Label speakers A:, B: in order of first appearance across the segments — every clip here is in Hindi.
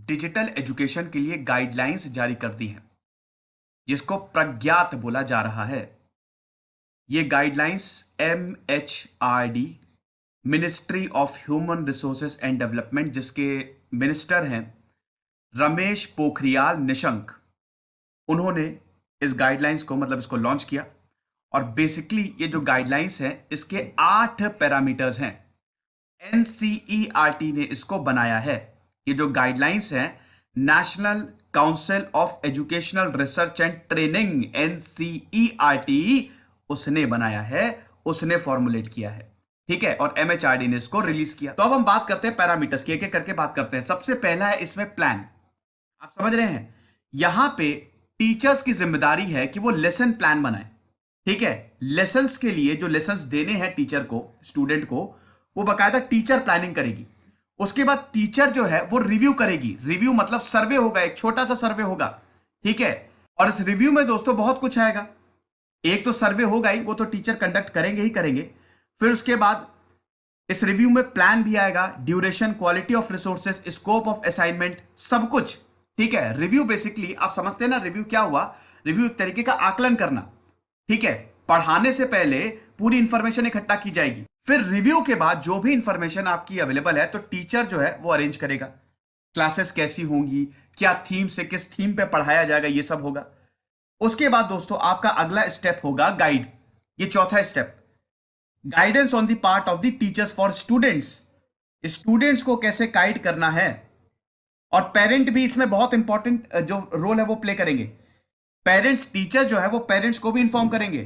A: डिजिटल एजुकेशन के लिए गाइडलाइंस जारी कर दी हैं, जिसको प्रज्ञात बोला जा रहा है। ये guidelines MHRD, ministry of human resources and development, जिसके मिनिस्टर हैं रमेश पोखरियाल निशंक, उन्होंने इस गाइडलाइंस को मतलब इसको लॉन्च किया। और बेसिकली ये जो गाइडलाइंस हैं इसके 8 पैरामीटर्स हैं। NCERT ने इसको बनाया है। ये जो गाइडलाइंस हैं, national council of educational research and training NCERT उसने बनाया है, उसने फॉर्मुलेट किया है। ठीक है, और MHRD ने इसको रिलीज किया। तो अब हम बात करते हैं पैरामीटर्स की, एक एक करके बात करते हैं। सबसे पहला है इसमें प्लान। आप समझ रहे हैं, यहां पे टीचर्स की जिम्मेदारी है कि वो लेसन प्लान बनाए। ठीक है, लेसन्स के लिए जो लेसन्स देने हैं टीचर को, स्टूडेंट को, वो बकायदा टीचर प्लानिंग करेगी। उसके बाद टीचर जो है वो रिव्यू करेगी। रिव्यू मतलब सर्वे होगा, एक छोटा सा सर्वे होगा। ठीक है, और इस रिव्यू में दोस्तों बहुत कुछ आएगा। एक तो सर्वे होगा ही, वो तो टीचर कंडक्ट करेंगे ही करेंगे। फिर उसके बाद इस रिव्यू में प्लान भी आएगा, duration, quality of resources, scope of assignment, सब कुछ। ठीक है, रिव्यू बेसिकली आप समझते हैं ना, रिव्यू क्या हुआ? रिव्यू एक तरीके का आकलन करना। ठीक है, पढ़ाने से पहले पूरी इंफॉर्मेशन इकट्ठा की जाएगी, फिर रिव्यू के बाद जो भी इंफॉर्मेशन आपकी अवेलेबल है तो टीचर जो है वो अरेंज करेगा। क्लासेस कैसी होंगी, क्या थीम से किस थीम पे पढ़ाया जाएगा, ये सब होगा। उसके बाद दोस्तों आपका अगला स्टेप होगा गाइड। ये चौथा step, guidance on the part of the teachers for students. Students को कैसे गाइड करना है। और पेरेंट भी इसमें बहुत इंपॉर्टेंट जो रोल है वो प्ले करेंगे। पेरेंट्स, टीचर जो है वो पेरेंट्स को भी इंफॉर्म करेंगे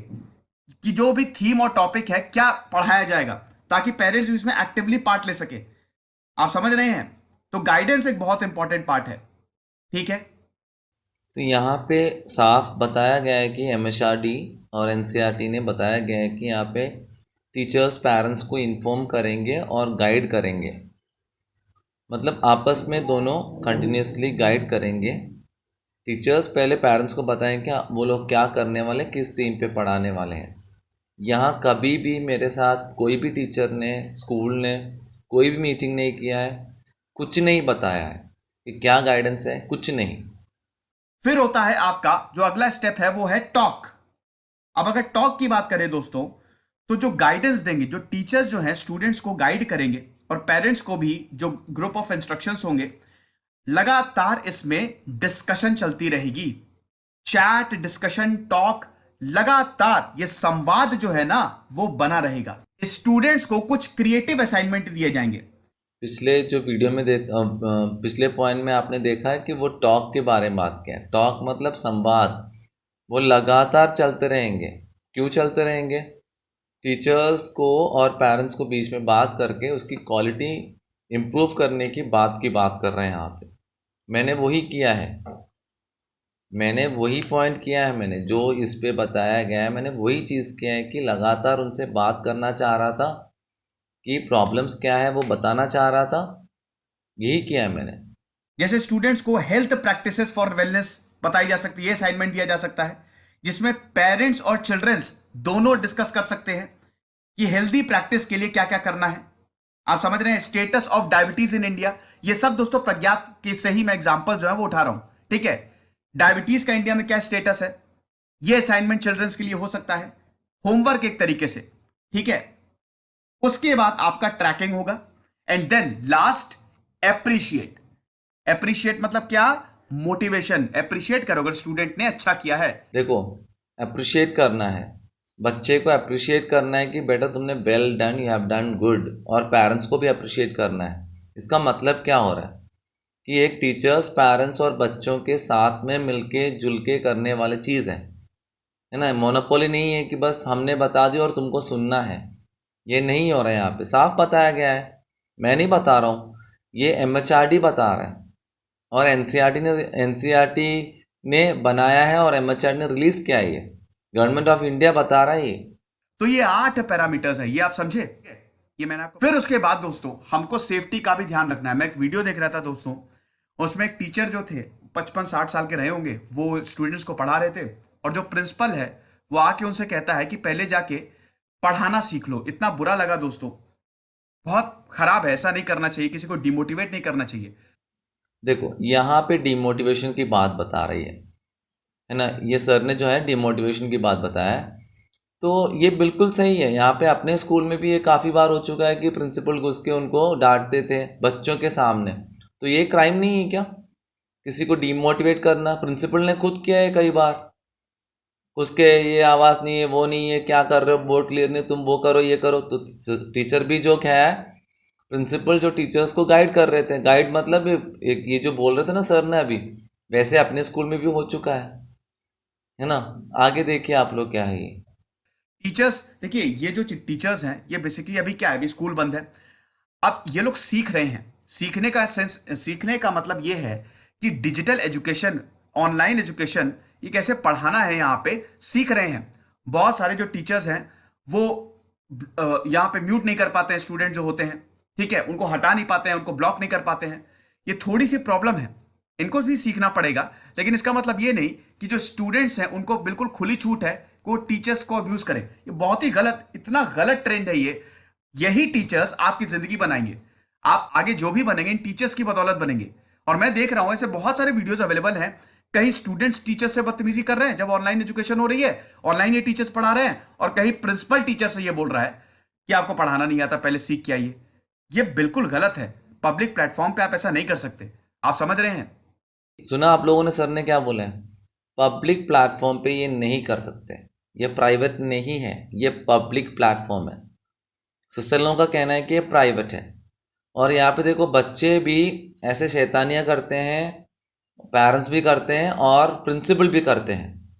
A: कि जो भी थीम और टॉपिक है क्या पढ़ाया जाएगा, ताकि पेरेंट्स भी इसमें एक्टिवली पार्ट ले सके। आप समझ रहे हैं? तो गाइडेंस एक बहुत इंपॉर्टेंट पार्ट है। ठीक है,
B: तो यहाँ पे साफ बताया गया है कि MHRD और NCERT ने बताया गया है कि यहाँ पे टीचर्स पेरेंट्स को इन्फॉर्म करेंगे और गाइड करेंगे। मतलब आपस में दोनों कंटिन्यूसली गाइड करेंगे। टीचर्स पहले पेरेंट्स को बताएं कि वो लोग क्या करने वाले, किस थीम पे पढ़ाने वाले हैं। यहाँ कभी भी मेरे साथ कोई भी टीचर ने, स्कूल ने कोई भी मीटिंग नहीं किया है, कुछ नहीं बताया है कि क्या गाइडेंस है, कुछ नहीं।
A: फिर होता है आपका जो अगला स्टेप है वो है टॉक। अब अगर टॉक की बात करें दोस्तों, तो जो गाइडेंस देंगे, जो टीचर्स जो हैं स्टूडेंट्स को गाइड करेंगे, और पेरेंट्स को भी जो ग्रुप ऑफ इंस्ट्रक्शंस होंगे, लगातार इसमें डिस्कशन चलती रहेगी। चैट, डिस्कशन, टॉक, लगातार ये संवाद जो है ना वो बना रहेगा। स्टूडेंट्स को कुछ क्रिएटिव असाइनमेंट दिए जाएंगे।
B: पिछले जो वीडियो में पिछले पॉइंट में आपने देखा है कि वो टॉक के बारे में बात किया है। टॉक मतलब संवाद, वो लगातार चलते रहेंगे। क्यों चलते रहेंगे? टीचर्स को और पेरेंट्स को बीच में बात करके उसकी क्वालिटी इम्प्रूव करने की बात कर रहे हैं यहाँ पे। मैंने वही किया है, मैंने वही पॉइंट किया है, मैंने जो इस पे बताया गया है मैंने वही चीज़ किया है कि लगातार उनसे बात करना चाह रहा था कि प्रॉब्लम्स क्या है, वो बताना चाह रहा था। यही किया है मैंने।
A: जैसे स्टूडेंट्स को हेल्थ प्रैक्टिसेस फॉर वेलनेस बताई जा सकती है, असाइनमेंट दिया जा सकता है, जिसमें पेरेंट्स और चिल्ड्रंस दोनों डिस्कस कर सकते हैं कि हेल्दी प्रैक्टिस के लिए क्या क्या करना है। आप समझ रहे हैं? Status of diabetes in India, ये सब दोस्तों प्रज्ञात के से ही मैं एग्जांपल जो है वो उठा रहा हूं। ठीक है, डायबिटीज का इंडिया में क्या स्टेटस है, ये असाइनमेंट चिल्ड्रंस के लिए हो सकता है, होमवर्क एक तरीके से। ठीक है, उसके बाद आपका ट्रैकिंग होगा, and then last appreciate. Appreciate मतलब क्या? मोटिवेशन। एप्रिशिएट करो अगर स्टूडेंट ने अच्छा किया है।
B: देखो, अप्रिशिएट करना है, बच्चे को अप्रिशिएट करना है कि बेटा तुमने well done, you have done good. और पेरेंट्स को भी अप्रिशिएट करना है। इसका मतलब क्या हो रहा है कि एक टीचर्स, पेरेंट्स और बच्चों के साथ में मिलके जुल के करने वाली चीज़ है ना। मोनोपोली नहीं है कि बस हमने बता दी और तुमको सुनना है। ये नहीं हो रहा है। यहाँ पे साफ बताया गया है, मैं नहीं बता रहा हूँ, ये MHRD बता रहा है। और एनसीईआरटी ने बनाया है और MHRD ने रिलीज किया है। ये गवर्नमेंट ऑफ इंडिया बता रहा है ये।
A: तो ये 8 पैरामीटर्स है, ये आप समझे? ये मैंने आपको। फिर उसके बाद दोस्तों हमको सेफ्टी का भी ध्यान रखना है। मैं एक वीडियो देख रहा था दोस्तों, उसमें एक टीचर जो थे 55-60 साल के रहे होंगे, वो स्टूडेंट्स को पढ़ा रहे थे, और जो प्रिंसिपल है वो आके उनसे कहता है कि पहले जाके पढ़ाना सीख लो। इतना बुरा लगा दोस्तों, बहुत खराब है, ऐसा नहीं करना चाहिए, किसी को डिमोटिवेट नहीं करना चाहिए।
B: देखो यहाँ पे डिमोटिवेशन की बात बता रही है ना, ये सर ने जो है डिमोटिवेशन की बात बताया है, तो ये बिल्कुल सही है। यहाँ पे अपने स्कूल में भी ये काफ़ी बार हो चुका है कि प्रिंसिपल घुस के उनको डांटते थे बच्चों के सामने। तो ये क्राइम नहीं है क्या, किसी को डीमोटिवेट करना? प्रिंसिपल ने खुद किया है कई बार, उसके ये आवाज़ नहीं है, वो नहीं है, क्या कर रहे हो, बोर्ड क्लियर नहीं, तुम वो करो ये करो। तो टीचर भी जो क्या है, प्रिंसिपल जो टीचर्स को गाइड कर रहे थे, गाइड मतलब एक ये जो बोल रहे थे ना सर ने अभी, वैसे अपने स्कूल में भी हो चुका है ना। आगे देखिए आप लोग क्या है ये।
A: टीचर्स देखिए, ये जो टीचर्स हैं ये बेसिकली अभी क्या है, अभी स्कूल बंद है। अब ये लोग सीख रहे हैं। सीखने का सेंस, सीखने का मतलब ये है कि डिजिटल एजुकेशन, ऑनलाइन एजुकेशन, ये कैसे पढ़ाना है यहाँ पे सीख रहे हैं। बहुत सारे जो टीचर्स हैं वो यहाँ पे म्यूट नहीं कर पाते हैं स्टूडेंट जो होते हैं, ठीक है, उनको हटा नहीं पाते हैं, उनको ब्लॉक नहीं कर पाते हैं। ये थोड़ी सी प्रॉब्लम है, इनको भी सीखना पड़ेगा। लेकिन इसका मतलब ये नहीं कि जो स्टूडेंट्स हैं उनको बिल्कुल खुली छूट है कि वो टीचर्स को अब्यूज करें। ये बहुत ही गलत, इतना गलत ट्रेंड है ये। यही टीचर्स आपकी जिंदगी बनाएंगे। आप आगे जो भी बनेंगे इन टीचर्स की बदौलत बनेंगे। और मैं देख रहा हूं ऐसे बहुत सारे वीडियोस अवेलेबल हैं, कहीं स्टूडेंट्स टीचर्स से बदतमीजी कर रहे हैं जब ऑनलाइन एजुकेशन हो रही है, ऑनलाइन ये टीचर्स पढ़ा रहे हैं, और कहीं प्रिंसिपल टीचर से ये बोल रहा है कि आपको पढ़ाना नहीं आता, पहले सीख के आइए। ये बिल्कुल गलत है। पब्लिक प्लेटफॉर्म पे आप ऐसा नहीं कर सकते। आप समझ रहे हैं?
B: सुना आप लोगों ने सर ने क्या बोला है, पब्लिक प्लेटफॉर्म पे ये नहीं कर सकते, ये प्राइवेट नहीं है, ये पब्लिक प्लेटफॉर्म है। सिस्टर लोगों का कहना है कि ये प्राइवेट है। और यहाँ पे देखो बच्चे भी ऐसे शैतानियाँ करते हैं, पेरेंट्स भी करते हैं और प्रिंसिपल भी करते हैं।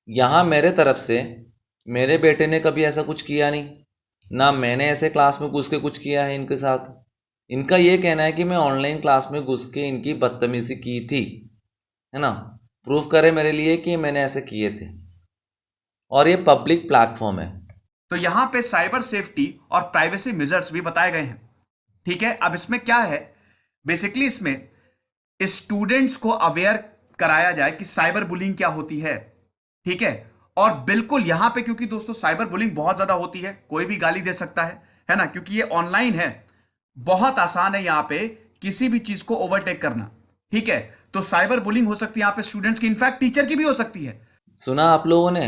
B: यहाँ मेरे तरफ से मेरे बेटे ने कभी ऐसा कुछ किया नहीं, ना मैंने ऐसे क्लास में घुस के कुछ किया है इनके साथ। इनका ये कहना है कि मैं ऑनलाइन क्लास में घुस के इनकी बदतमीजी की थी, है ना, प्रूफ करे मेरे लिए कि मैंने ऐसे किए थे। और ये पब्लिक प्लेटफॉर्म है।
A: तो यहां पे साइबर सेफ्टी और प्राइवेसी मेजर्स भी बताए गए हैं, ठीक है। अब इसमें क्या है, बेसिकली इसमें स्टूडेंट्स को अवेयर कराया जाए कि साइबर बुलिंग क्या होती है, ठीक है। और बिल्कुल यहां पे, क्योंकि दोस्तों साइबर बुलिंग बहुत ज्यादा होती है, कोई भी गाली दे सकता है ना, क्योंकि ये ऑनलाइन है। बहुत आसान है यहां पे किसी भी चीज को ओवरटेक करना, ठीक है। तो साइबर बुलिंग हो सकती है यहां पे स्टूडेंट्स की, इनफैक्ट टीचर की भी हो सकती है।
B: सुना आप लोगों ने,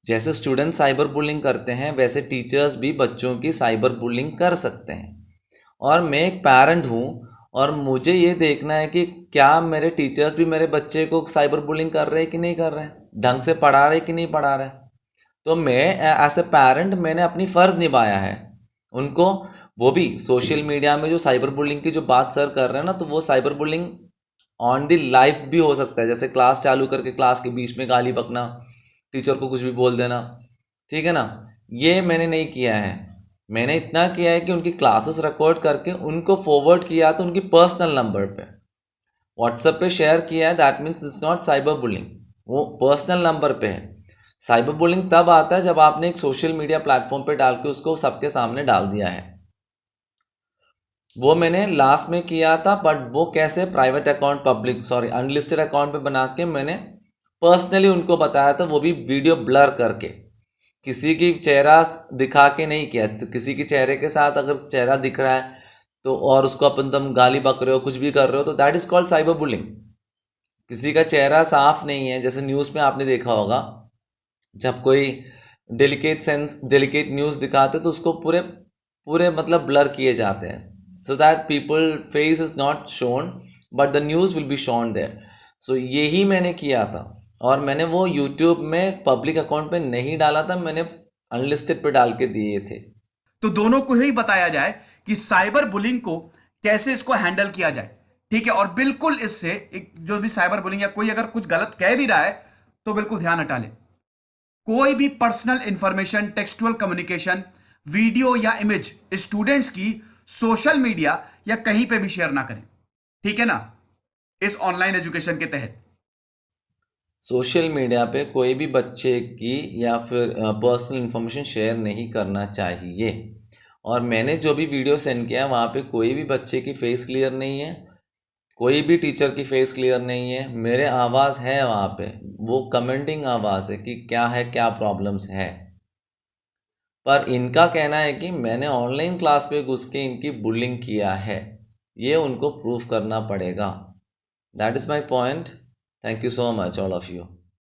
B: जैसे स्टूडेंट साइबर बुलिंग करते हैं वैसे टीचर्स भी बच्चों की साइबर बुलिंग कर सकते हैं। और मैं एक पेरेंट हूँ और मुझे ये देखना है कि क्या मेरे टीचर्स भी मेरे बच्चे को साइबर बुलिंग कर रहे हैं कि नहीं कर रहे हैं, ढंग से पढ़ा रहे कि नहीं पढ़ा रहे। तो मैं एज ए पेरेंट मैंने अपनी फ़र्ज़ निभाया है उनको। वो भी सोशल मीडिया में जो साइबर बुलिंग की जो बात सर कर रहे हैं ना, तो वो cyber bullying on the life भी हो सकता है। जैसे क्लास चालू करके क्लास के बीच में गाली बकना, टीचर को कुछ भी बोल देना, ठीक है ना। ये मैंने नहीं किया है। मैंने इतना किया है कि उनकी क्लासेस रिकॉर्ड करके उनको फॉरवर्ड किया तो उनकी पर्सनल नंबर पे व्हाट्सएप पे शेयर किया है। That means it's not cyber bullying, वो पर्सनल नंबर पे है। साइबर बुलिंग तब आता है जब आपने एक सोशल मीडिया प्लेटफॉर्म पे डाल के उसको सबके सामने डाल दिया है। वो मैंने लास्ट में किया था, बट वो कैसे, private account, public sorry unlisted account पे बना के मैंने पर्सनली उनको बताया था, वो भी वीडियो ब्लर करके, किसी की चेहरा दिखा के नहीं किया। किसी के चेहरे के साथ अगर चेहरा दिख रहा है तो, और उसको अपन तुम गाली बक रहे हो, कुछ भी कर रहे हो, तो that is called cyber bullying. किसी का चेहरा साफ नहीं है, जैसे न्यूज़ में आपने देखा होगा जब कोई डेलिकेट न्यूज़ दिखाते तो उसको पूरे पूरे मतलब ब्लर किए जाते हैं, so that people face is not shown but the news will be shown there. So यही मैंने किया था। और मैंने वो यूट्यूब में पब्लिक अकाउंट पे नहीं डाला था, मैंने अनलिस्टेड पे डाल के दिए थे।
A: तो दोनों को ही बताया जाए कि साइबर बुलिंग को कैसे इसको हैंडल किया जाए, ठीक है। और बिल्कुल इससे एक जो भी साइबर बुलिंग या कोई अगर कुछ गलत कह भी रहा है तो बिल्कुल ध्यान हटा ले। कोई भी personal information, textual communication, video या इमेज स्टूडेंट्स की सोशल मीडिया या कहीं पे भी शेयर ना करें, ठीक है ना, इस ऑनलाइन एजुकेशन के तहत।
B: सोशल मीडिया पे कोई भी बच्चे की या फिर पर्सनल इन्फॉर्मेशन शेयर नहीं करना चाहिए। और मैंने जो भी वीडियो सेंड किया वहाँ पे कोई भी बच्चे की फेस क्लियर नहीं है, कोई भी टीचर की फेस क्लियर नहीं है। मेरे आवाज़ है वहाँ पे, वो कमेंटिंग आवाज़ है कि क्या है, क्या प्रॉब्लम्स है। पर इनका कहना है कि मैंने ऑनलाइन क्लास पे घुस के इनकी बुलिंग किया है। ये उनको प्रूफ करना पड़ेगा. That is my point. Thank you so much all of you.